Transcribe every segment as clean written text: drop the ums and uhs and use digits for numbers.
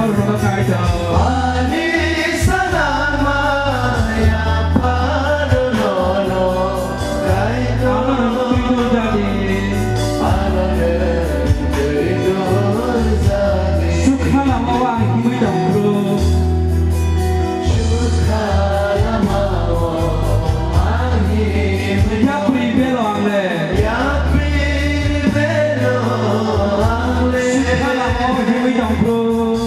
걸어가 가이다 아니 사랑마야 파르노노 가이다 아나는 그리도 자리 아나는 그리도 자리 축하나마와 힘을 담으로 축하나마와 힘을 야프리 벨로앙레 축하나마와 힘을 담으로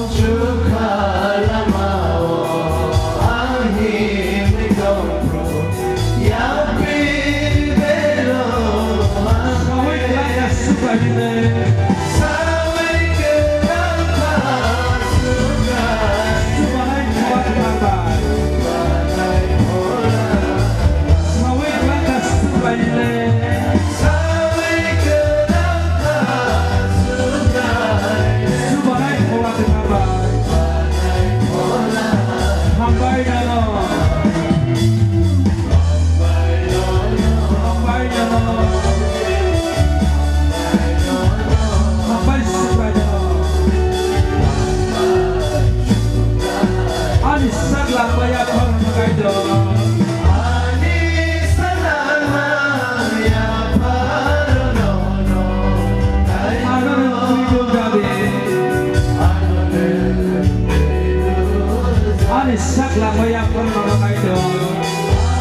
sak lang bayang kon mga kaito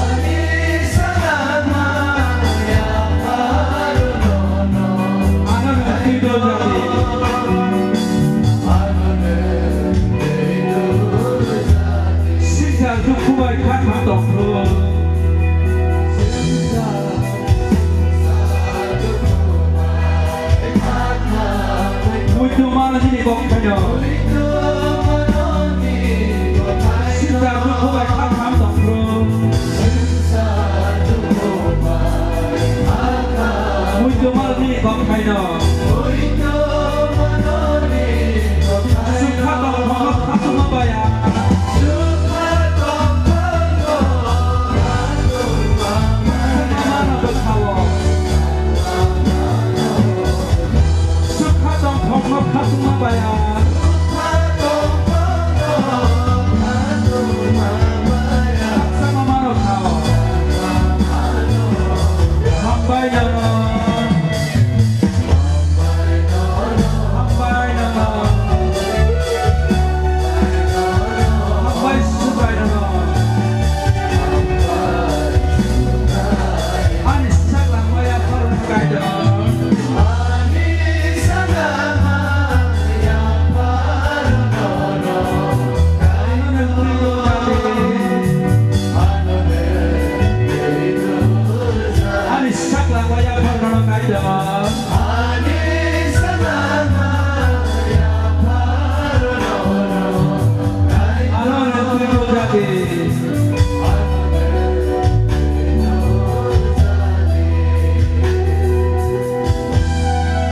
ani salama ya parunono ano na tido jati ano na tido jati sisa dukuai khat ma tong pro sisa dukuai khat ma muitu mala ni kong kanyo Bang Kaino, Sukha Bang Bang Kasuma Baya, Sukha Bang Bang Kasuma Betawo, Sukha Bang Bang Kasuma Baya, Kasama Mano Tao, Bang Baya.